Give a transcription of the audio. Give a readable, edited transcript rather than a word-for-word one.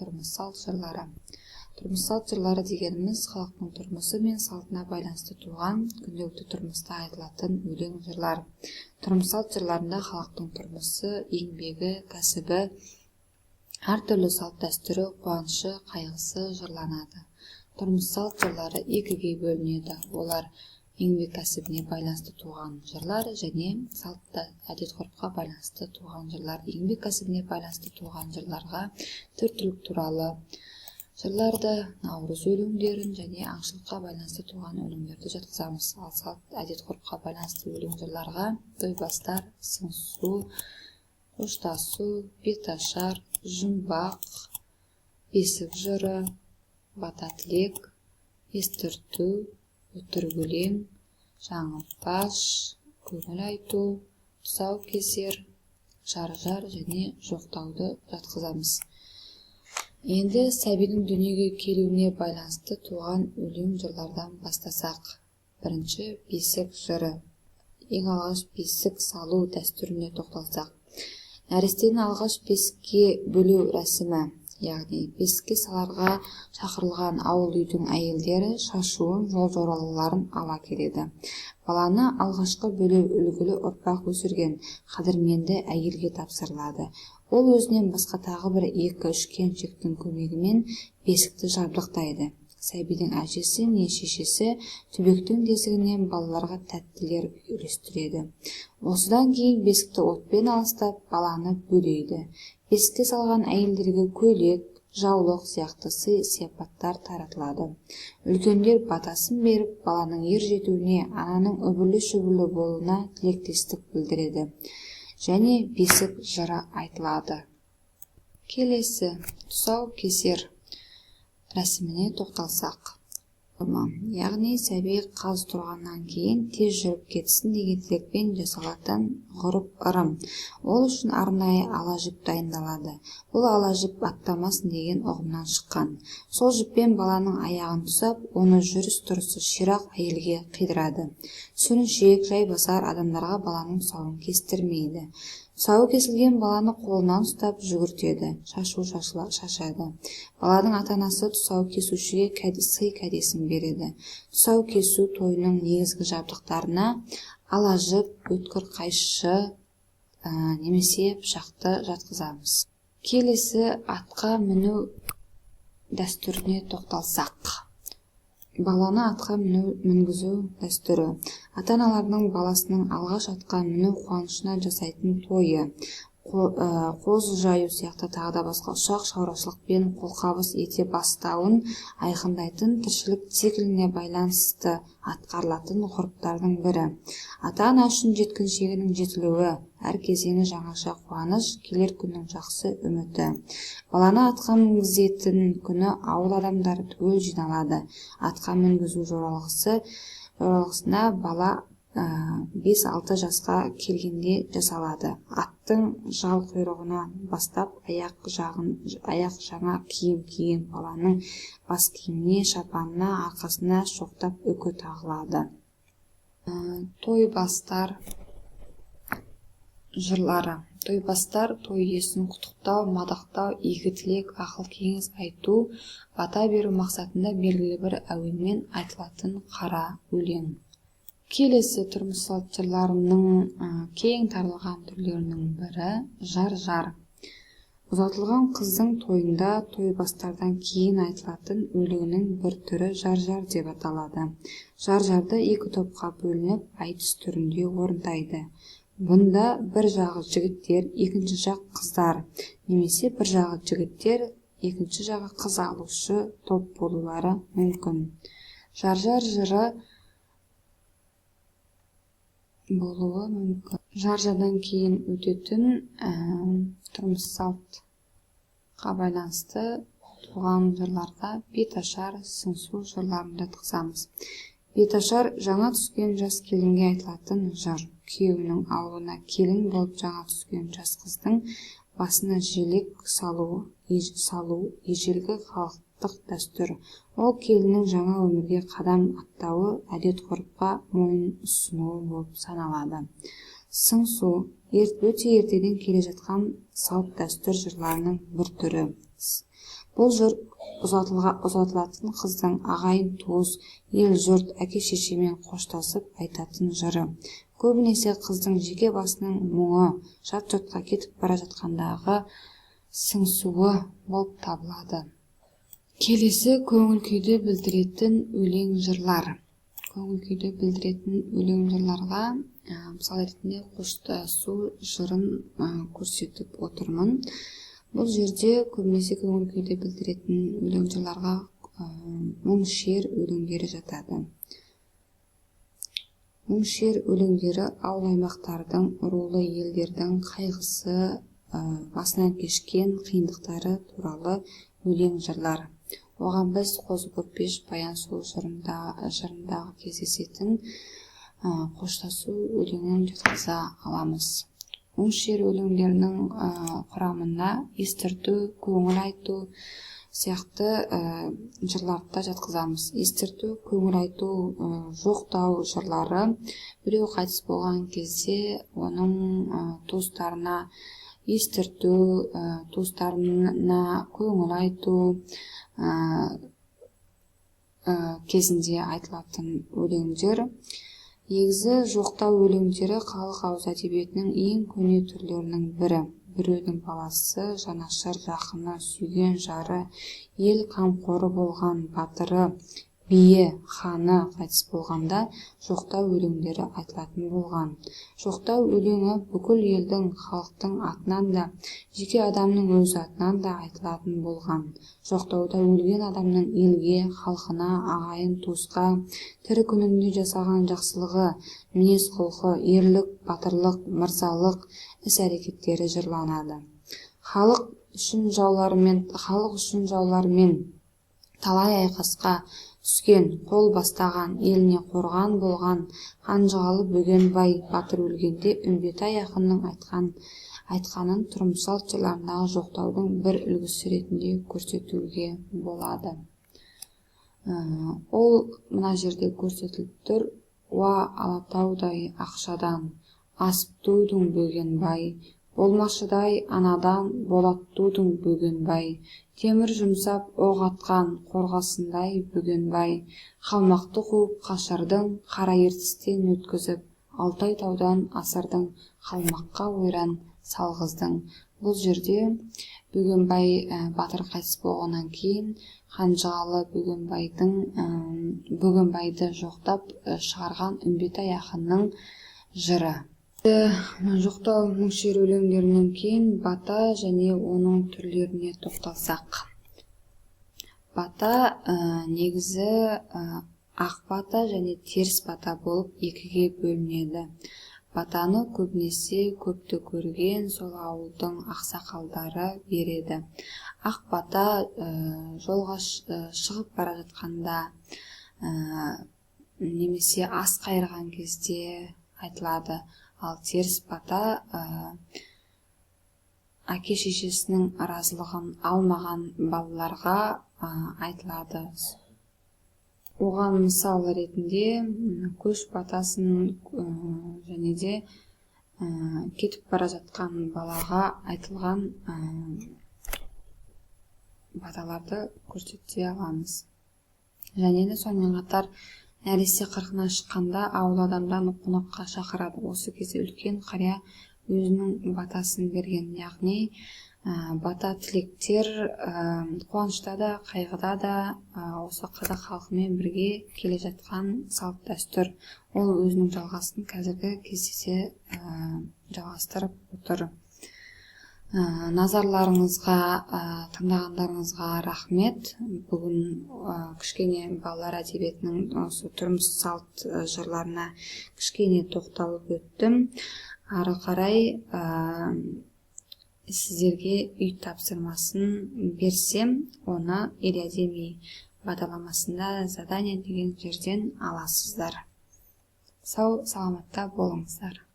Тұрмыс-салт жырлары. Тұрмыс-салт жырлары дегеніміз халықтың тұрмысы мен салтына байланысты туған, күнделікті тұрмыста айтылатын өлең жырлар. Тұрмыс-салт жырларында халықтың тұрмысы, еңбегі, кәсібі, әртүрлі салт дәстүрі, қуанышы, қайғысы жырланады. Тұрмыс-салт жырлары екіге бөлінеді. Олар еңбек кәсібіне байланысты туған жырлар және салтта әдет-ғұрпқа байланысты туған жырлар. Еңбек кәсібіне байланысты туған жырларға төрт-түлік туралы жырларды, наурыз өлеңдерін және аңшылыққа байланысты туған өлеңдерді жатқызамыз. Ал салт әдет-ғұрпқа байланысты өлең жырларға тойбастар, сыңсу, қоштасу, беташар, жұмбақ, бесік жыры, бата тілек, естірту, өтірік өлең, жаңылтпаш, көңіл айту, тұсау кесер, жар-жар және жоқтауды жатқызамыз. Енді сәбидің дүниеге келуіне байланысты туған өлең жырлардан бастасақ. Бірінші бесік жыры. Ең алғаш бесік салу дәстүріне тоқталсақ. Нәрестені алғаш бесікке бөлу рәсімі, яғни бесікке саларға шақырылған ауыл үйдің әйелдері шашуын, жол-жоралғыларын ала келеді. Баланы алғашқы бөлу үлгілі ұрпақ өсірген қадірменді әйелге тапсырылады. Ол өзінен басқа тағы бір 2-3 келіншектің көмегімен бесікті жабдықтайды. Сәбидің әжесі не шешесі түбектің тесігінен балаларға тәттілер үлестіреді. Осыдан кейін бесікті отпен алыстап баланы бөлейді. Бесікке салған әйелдерге көйлек, жаулық сияқты сый-сияпаттар таратылады. Үлкендер батасын беріп, баланың ер жетуіне, ананың үбірлі-шүбірлі болуына тілектестік білдіреді. Және бесік жыры айтылады. Келесі, тұсау кесер рәсіміне тоқталсақ. Яғни сәби қаз тұрғаннан кейін тез жүріп кетсін деген тілекпен жасалатын ғұрып ырым. Ол үшін арнайы ала жіп дайындалады. Бұл ала жіп аттамасын деген ұғымнан шыққан. Сол жіппен баланың аяғын тұсап, оны жүріс-тұрысы ширақ әйелге қидырады. Сүріншек, жайбасар адамдарға баланың тұсауын кестірмейді. Тұсауы кесілген баланы қолынан ұстап жүгіртеді, шашу шашады. Баланың ата-анасы тұсау кесушіге сый кәдесін береді. Тұсау кесу тойының негізгі жабдықтарына ала жіп, өткір қайшы немесе пышақты жатқызамыз. Келесі атқа міну дәстүріне тоқталсақ. Баланы атқа мінгізу дәстүрі. Ата-аналардың баласының алғаш атқа міну қуанышына жасайтын тойы. Қозы жаю сияқты тағда басқа ұсақ шаруашылықпен қолқабыс ете бастауын айқындайтын тіршілік цикліне байланысты атқарылатын ғұрыптардың бірі. Ата-ана үшін жеткіншегінің жетілуі, әр кезеңі жаңаша қуаныш, келер күннің жақсы үміті. Баланы атқа мінгізетін күні ауыл адамдары түгел жиналады. Атқа мінгізу жоралғысына бала 5-6 жасқа келгенде жасалады. Аттың жал құйрығынан бастап аяқ жаңа киім киген баланың бас киіміне, шапанына, арқасына шоқтап үкі тағылады. Тойбастар жырлары. Тойбастар той иесін құттықтау, мадақтау, игі тілек, ақыл-кеңес айту, бата беру мақсатында белгілі бір әуенмен айтылатын қара өлең. Келесі тұрмыс-салт жырларының кең таралған түрлерінің бірі жар-жар. Ұзатылған қыздың тойында тойбастардан кейін айтылатын өлеңнің бір түрі жар-жар деп аталады. Жар-жарды 2 топқа бөлініп, айтыс түрінде орындайды. Бұнда бір жағы жігіттер, екінші жақ қыздар, немесе бір жағы жігіттер, екінші жағы қыз алушы топ болулары мүмкін. Жар-жар жыры болуы мүмкін. Жар-жардан кейін өтетін тұрмыс-салтқа байланысты туған жырларға беташар, сыңсу жырларын жатқызамыз. Беташар жаңа түскен жас келінге айтылатын жыр. Күйеуінің ауылына келін болып жаңа түскен жас қыздың басына желек салу ежелгі халықтық дәстүр. Ол келіннің жаңа өмірге қадам аттауы, әдет-ғұрыпқа мойын ұсынуы болып саналады. Сыңсу өте ертеден келе жатқан салт дәстүр жырларының бір түрі. Бұл жыр ұзатылатын қыздың ағайын туыс, ел жұрт, әке шешемен қоштасып айтатын жыры. Көбінесе қыздың жеке басының мұңы, жат жұртқа кетіп бара жатқандағы сыңсуы болып табылады. Келесі көңіл күйді білдіретін өлең жырлар. Көңіл күйді білдіретін өлең жырларға мысал ретінде қоштасу жырын көрсетіп отырмын. Бұл жерде көбінесе көңіл күйді білдіретін өлең жырларға мұң шер өлеңдері жатады. Мұң шер өлеңдері ауыл аймақтардың, рулы елдердің қайғысы, басынан кешкен қиындықтары туралы өлең жырлар. Оған біз қозы-көрпеш баян сұлу жырындағы кездесетін қоштасу өлеңін жатқыза аламыз. Мұң шер өлеңдерінің құрамына естірту, көңіл айту сияқты жырларды да жатқызамыз. Естірту, көңіл айту, жоқтау жырлары біреу қайтыс болған кезде оның туыстарына естірту, туыстарына көңіл айту кезінде айтылатын өлеңдер. Негізі жоқтау өлеңдері халық ауыз әдебиетінің ең көне түрлерінің бірі. Біреудің баласы, жанашыр жақыны, сүйген жары, ел қамқоры болған батыры, биі, ханы қайтыс болғанда жоқтау өлеңдері айтылатын болған. Жоқтау өлеңі бүкіл елдің, халықтың атынан да, жеке адамның өз атынан да айтылатын болған. Жоқтауда өлген адамның елге, халқына, ағайын туысқа, тірі күнінде жасаған жақсылығы, мінез құлқы, ерлік, батырлық, мырзалық іс-әрекеттері жырланады. Халық үшін жаулармен талай айқасқа түскен, қол бастаған, еліне қорған болған Қанжығалы Бөгенбай батыр өлгенде Үмбетай ақынның айтқанын тұрмысал жырларындағы жоқтаудың бір үлгісі ретінде көрсетуге болады. Ол мына жерде көрсетіліп тұр. Уа Алатаудай ақшадан асып тудың Бөгенбай, болмашыдай анадан болат тудың Бөгенбай, темір жұмсап оқ атқан қорғасындай Бөгенбай, қалмақты қуып қашырдың, қара ертістен өткізіп, Алтай таудан асырдың, қалмаққа ойран салғыздың. Бұл жерде Бөгенбай батыр қайтыс болғаннан кейін Қанжығалы Бөгенбайды жоқтап шығарған Үмбетай ақынның жыры. Жоқтау мұң шер өлеңдерінен кейін бата және оның түрлеріне тоқталсақ. Бата негізі ақ бата және теріс бата болып екіге бөлінеді. Батаны көбінесе көпті көрген сол ауылдың ақсақалдары береді. Ақ бата жолға шығып бара жатқанда немесе ас қайырған кезде айтылады. Ал теріс бата әке шешесінің разылығын алмаған балаларға айтылады. Оған мысал ретінде көш батасын және де кетіп бара жатқан балаға айтылған баталарды көрсете аламыз. Және де сонымен қатар нәресте қырқына шыққанда ауыл адамдан қонаққа шақырады. Осы кезде үлкен қария өзінің батасын берген, яғни бата тілектер қуанышта да, қайғыда да осы қазақ халқымен бірге келе жатқан салт дәстүр. Ол өзінің жалғасын қазіргі кезде жалғастырып отыр. Назарларыңызға, тыңдағандарыңызға рахмет. Бүгін кішкене балалар әдебиетінің осы тұрмыс салт жырларына кішкене тоқталып өттім. Ары қарай сіздерге үй тапсырмасын берсем, оны Ел әдеби бағдарламасында задание деген жерден аласыздар. Сау, саламатта болыңыздар.